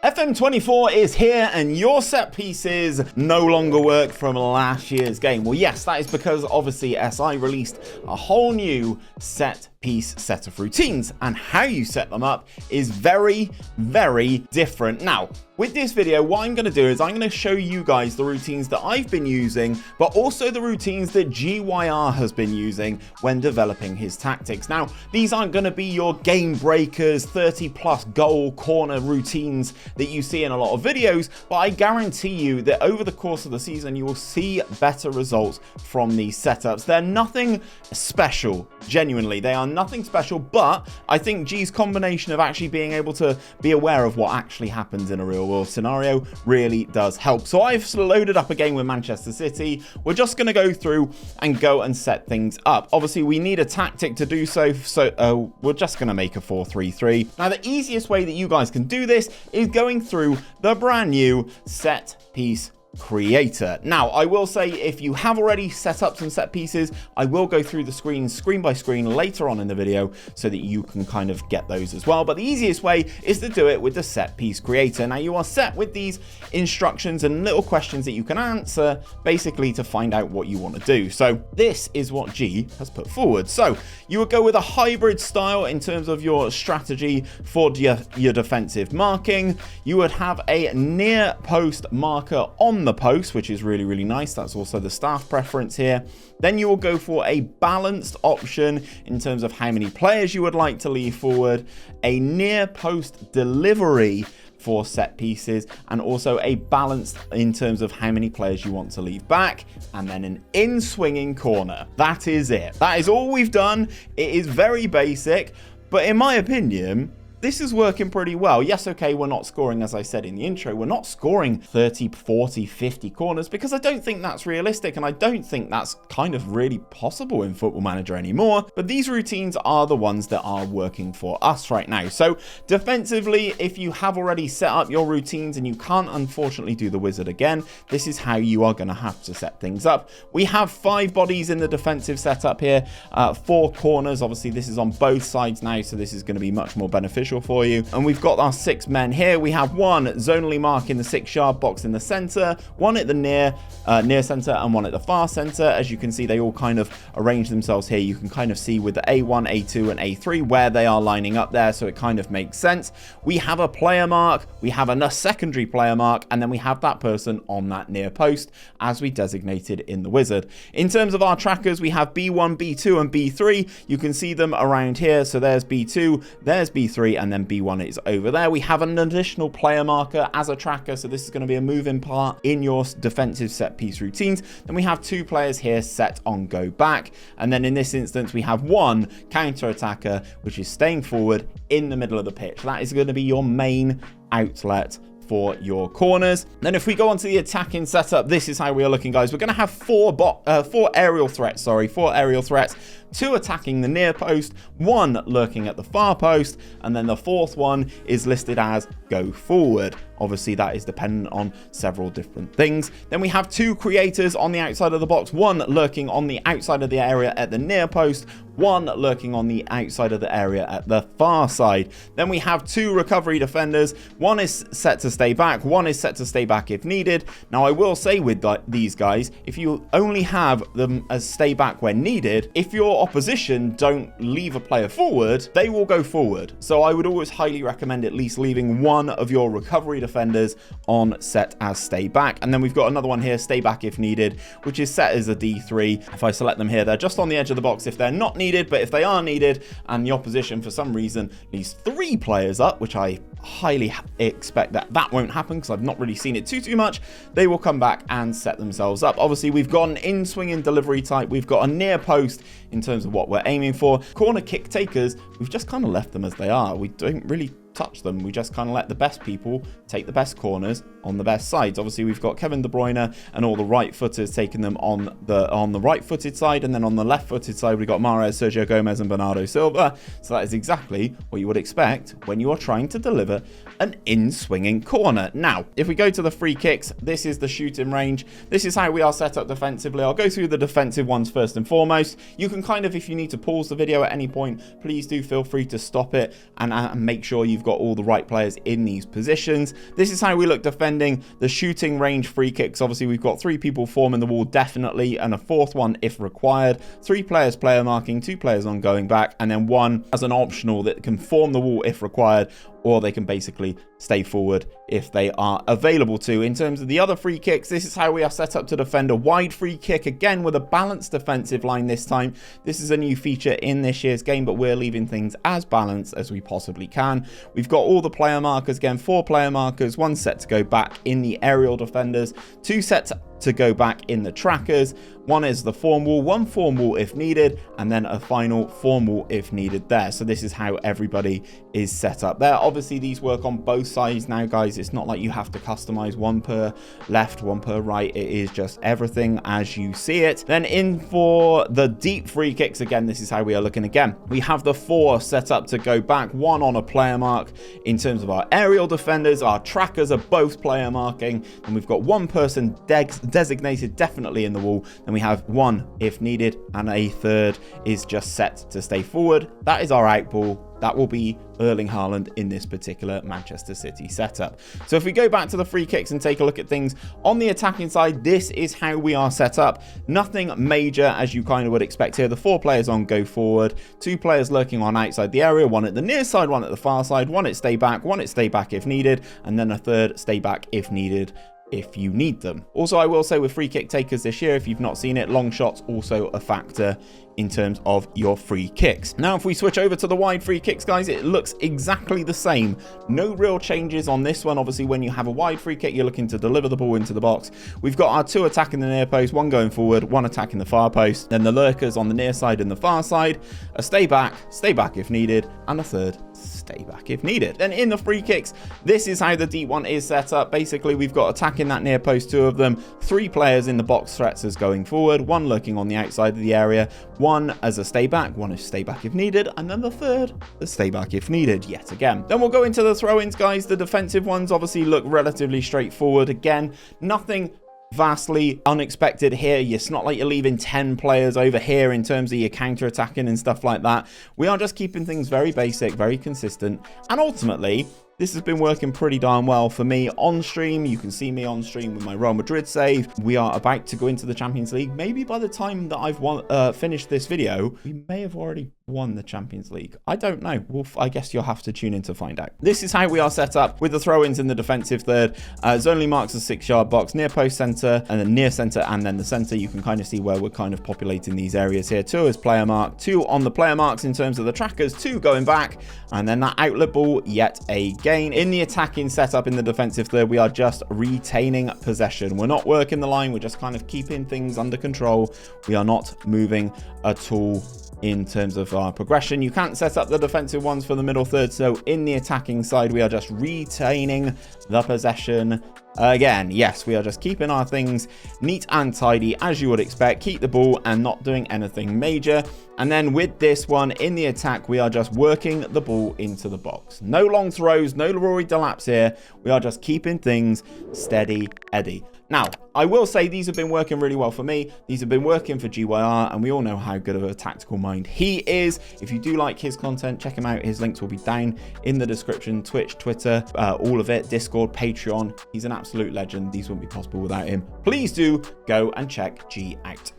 FM24 is here and your set pieces no longer work from last year's game. Well, yes, that is because obviously SI released a whole new set piece set of routines, and how you set them up is very, very different. Now, with this video, what I'm going to do is I'm going to show you guys the routines that I've been using, but also the routines that GYR has been using when developing his tactics. Now, these aren't going to be your game breakers, 30+ goal corner routines that you see in a lot of videos, but I guarantee you that over the course of the season, you will see better results from these setups. They're nothing special, genuinely. They are nothing special, but I think G's combination of actually being able to be aware of what actually happens in a real world scenario really does help. So I've loaded up a game with Manchester City. We're just going to go through and go and set things up. Obviously, we need a tactic to do so, so we're just going to make a 4-3-3. Now, the easiest way that you guys can do this is going through the brand new set piece creator. Now, I will say, if you have already set up some set pieces, I will go through the screen by screen later on in the video so that you can kind of get those as well. But the easiest way is to do it with the set piece creator. Now, you are set with these instructions and little questions that you can answer basically to find out what you want to do. So this is what G has put forward. So you would go with a hybrid style in terms of your strategy for your defensive marking. You would have a near post marker on the post, which is really, really nice. That's also the staff preference here. Then you will go for a balanced option in terms of how many players you would like to leave forward, a near post delivery for set pieces, and also a balanced in terms of how many players you want to leave back, and then an in-swinging corner. That is it. That is all we've done. It is very basic, but in my opinion, this is working pretty well. Yes, okay, we're not scoring, as I said in the intro, we're not scoring 30, 40, 50 corners because I don't think that's realistic, and I don't think that's kind of really possible in Football Manager anymore. But these routines are the ones that are working for us right now. So defensively, if you have already set up your routines and you can't unfortunately do the wizard again, this is how you are going to have to set things up. We have 5 bodies in the defensive setup here, 4 corners. Obviously, this is on both sides now, so this is going to be much more beneficial for you. And we've got our 6 men here. We have one zonally mark in the 6-yard box in the center, one at the near center, and one at the far center. As you can see, they all kind of arrange themselves here. You can kind of see with the A1, A2, and A3 where they are lining up there, so it kind of makes sense. We have a player mark, we have a secondary player mark, and then we have that person on that near post as we designated in the wizard. In terms of our trackers, we have B1, B2, and B3. You can see them around here. So there's B2, there's B3, and then B1 is over there. We have an additional player marker as a tracker, so this is going to be a moving part in your defensive set piece routines. Then we have 2 players here set on go back, and then in this instance we have 1 counter attacker, which is staying forward in the middle of the pitch. That is going to be your main outlet for your corners. Then if we go on to the attacking setup, this is how we are looking, guys. We're going to have 4 aerial threats, 2 attacking the near post, 1 lurking at the far post, and then the 4th one is listed as go forward. Obviously, that is dependent on several different things. Then we have 2 creators on the outside of the box, 1 lurking on the outside of the area at the near post, 1 lurking on the outside of the area at the far side. Then we have 2 recovery defenders. 1 is set to stay back, 1 is set to stay back if needed. Now, I will say with these guys, if you only have them as stay back when needed, if your opposition don't leave a player forward, they will go forward. So I would always highly recommend at least leaving 1 of your recovery defenders on set as stay back. And then we've got another one here, stay back if needed, which is set as a D3. If I select them here, they're just on the edge of the box if they're not needed, but if they are needed and the opposition for some reason leaves 3 players up, which I highly expect that won't happen because I've not really seen it too much, they will come back and set themselves up. Obviously, we've got an in-swinging delivery type, we've got a near post in terms of what we're aiming for. Corner kick takers, we've just kind of left them as they are. We don't really touch them. We just kind of let the best people take the best corners on the best sides. Obviously, we've got Kevin De Bruyne and all the right footers taking them on the right footed side, and then on the left footed side we've got Mahrez, Sergio Gomez, and Bernardo Silva. So that is exactly what you would expect when you are trying to deliver an in-swinging corner. Now, if we go to the free kicks, this is the shooting range. This is how we are set up defensively. I'll go through the defensive ones first and foremost. You can kind of, if you need to pause the video at any point, please do feel free to stop it and make sure you've got all the right players in these positions. This is how we look defending the shooting range free kicks. Obviously, we've got 3 people forming the wall definitely, and a 4th one if required. 3 players player marking, 2 players on going back, and then 1 as an optional that can form the wall if required, or they can basically stay forward if they are available to. In terms of the other free kicks, this is how we are set up to defend a wide free kick, again with a balanced defensive line this time. This is a new feature in this year's game, but we're leaving things as balanced as we possibly can. We've got all the player markers, again 4 player markers, 1 set to go back in the aerial defenders, 2 sets to go back in the trackers, 1 is the form wall, 1 form wall if needed, and then a final form wall if needed there. So this is how everybody is set up there. Obviously these work on both sides now, guys. It's not like you have to customize 1 per left, 1 per right. It is just everything as you see it. Then in for the deep free kicks, again this is how we are looking. Again we have the 4 set up to go back, 1 on a player mark. In terms of our aerial defenders, our trackers are both player marking, and we've got 1 person designated definitely in the wall. Then we have 1 if needed, and a 3rd is just set to stay forward. That is our out ball. That will be Erling Haaland in this particular Manchester City setup. So if we go back to the free kicks and take a look at things on the attacking side, this is how we are set up. Nothing major as you kind of would expect here. The 4 players on go forward, 2 players lurking on outside the area, 1 at the near side, 1 at the far side, 1 at stay back, 1 at stay back if needed, and then a 3rd stay back if needed, if you need them. Also, I will say with free kick takers this year, if you've not seen it, long shots also a factor in terms of your free kicks. Now, if we switch over to the wide free kicks, guys, it looks exactly the same. No real changes on this one. Obviously, when you have a wide free kick, you're looking to deliver the ball into the box. We've got our 2 attacking the near post, 1 going forward, 1 attacking the far post, then the lurkers on the near side and the far side, a stay back if needed, and a 3rd stay back if needed. Then in the free kicks, this is how the deep one is set up. Basically, we've got attacking that near post, 2 of them, 3 players in the box threats as going forward, 1 lurking on the outside of the area, 1 as a stay back, 1 as stay back if needed, and then the 3rd the stay back if needed yet again. Then we'll go into the throw-ins, guys. The defensive ones obviously look relatively straightforward. Again, nothing vastly unexpected here. It's not like you're leaving 10 players over here in terms of your counter attacking and stuff like that. We are just keeping things very basic, very consistent, and ultimately this has been working pretty darn well for me on stream. You can see me on stream with my Real Madrid save. We are about to go into the Champions League. Maybe by the time that I've finished this video, we may have already won the Champions League. I don't know. I guess you'll have to tune in to find out. This is how we are set up with the throw-ins in the defensive third. Zonally marks a 6-yard box, near post center, and then near center, and then the center. You can kind of see where we're kind of populating these areas here. 2 as player mark, 2 on the player marks in terms of the trackers, 2 going back, and then that outlet ball yet again. In the attacking setup in the defensive third, we are just retaining possession. We're not working the line. We're just kind of keeping things under control. We are not moving at all in terms of our progression. You can't set up the defensive ones for the middle third, so in the attacking side we are just retaining the possession. Again, yes, we are just keeping our things neat and tidy as you would expect. Keep the ball and not doing anything major. And then with this one in the attack, we are just working the ball into the box. No long throws, no 𝗕𝗨𝗬𝗘𝗓 here. We are just keeping things steady Eddie. Now, I will say these have been working really well for me. These have been working for GYR, and we all know how good of a tactical mind he is. If you do like his content, check him out. His links will be down in the description. Twitch, Twitter, all of it, Discord, Patreon. He's an absolute legend. These wouldn't be possible without him. Please do go and check G out.